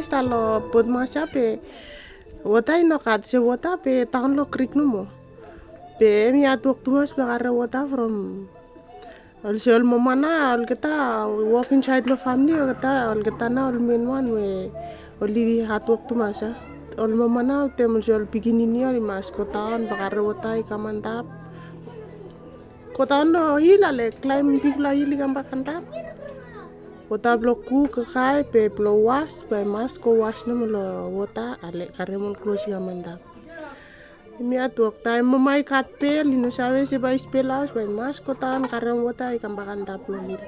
sta lo Butmas pe water no kat se water pe town lo creek no mo. Pe mi atuk tumas pe kare water from also all momana all kita walk inside lo family all kita na all main one we only hatuk tumas all momana tem all beginning all mas kotaan bakare water kamantap kotaan lo hilale climb big la hili kambakantap water block cook kai pe blow wash pe mas ko wash no lo water ale kare mon close kamantap mi atuk time mamai katel ino sabe se ba spelaus ba mas kotaan karang water ikambakan taplo hil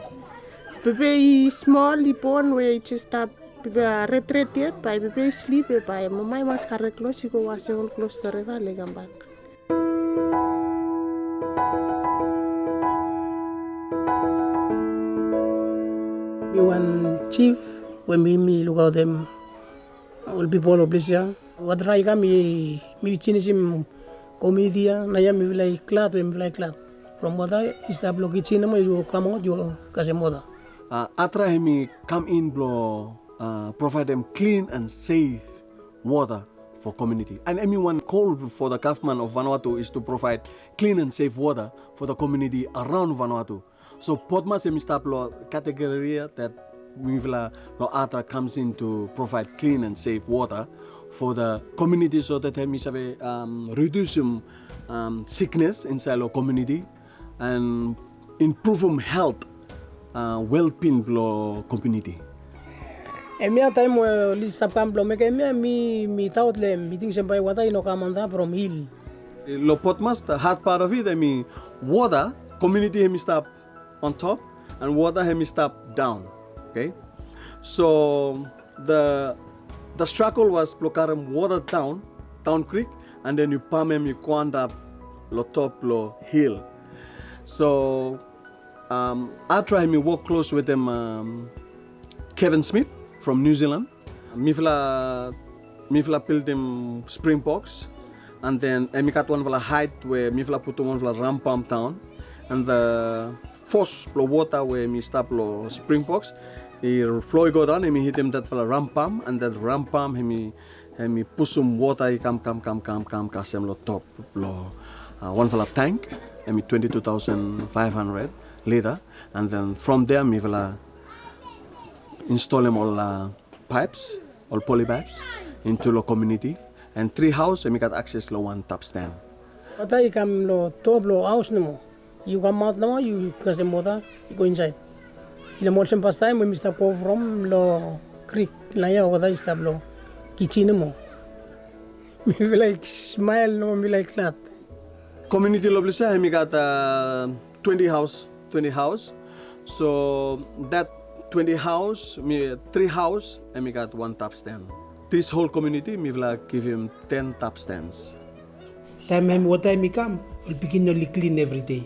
bebe small lipon we just tap bebe retreat pa bebe sleep pa mamai mas kare close ko wase on close kare vale gambak You and chief when me look at them all people of Brescia what try kami mi chinisim komedia na ya mi vilai klat from moda is the block china mo you come out you kasi moda ADRA hemi come in blo provide them clean and safe water for community and everyone call for the government of Vanuatu is to provide clean and safe water for the community around Vanuatu. So Butmas hemi start lo category that we will ADRA comes in to provide clean and safe water for the community so that we reduce sickness inside our community and improve health well-being of community. Emia time list up camp lo make me thought le meeting sempai water ino kamanda from hill. Lo Butmas the hard part of it water community hemi stop on top and water hemi stop down. Okay, so the struggle was blokaram water down creek and then you pump him you quant up lo top lo hill. So I try me work close with them Kevin Smith from New Zealand. Mifla built him spring box and then I got one height where Mifla put one ram pump down and the force lo water where me stop lo spring box. He flow go down, he hit him that ram pump, and that ram pump he push some water, he come, kasem lo top lo one tank, 22,500 liter, and then from there me install him all pipes, all poly pipes into the community, and 3 house and we got access lo 1 tap stand. Water you come lo top lo house no, you come out no, you kasem water, you go inside. In the morning past time, we stop from lo creek, laya water stop lo kitchen mo. Me like smile no, me like that. Community lo blisa, we got 20 house. So that 20 house, me 3 house, and we got 1 tap stand. This whole community, me will give him 10 tap stands. What time he come, we'll begin to clean every day.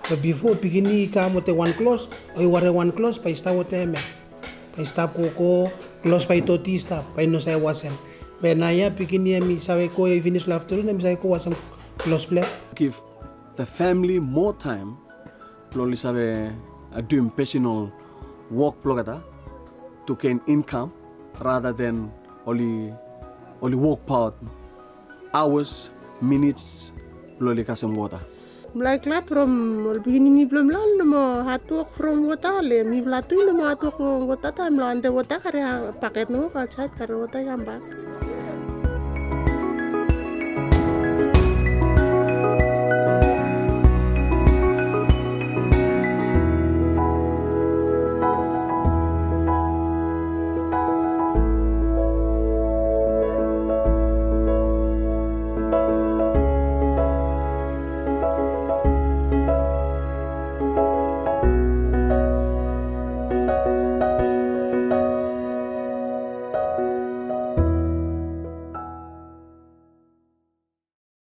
But before beginning come with 1 close, or ware 1 close, pa ista with them. Pa ista koko, close pa itoti ista, pa ino sa wasem. But na ya beginning mi sabi ko finish afternoon, mi sabi ko wasem close play. Give the family more time, loli sabi doing personal work plogata to gain income rather than only work part hours, minutes, loli kasem water. Like that from beginning belum lalu mo hatuk from water le mi belatu mo hatuk water time lo ante water kare paket no kacat kare water gambak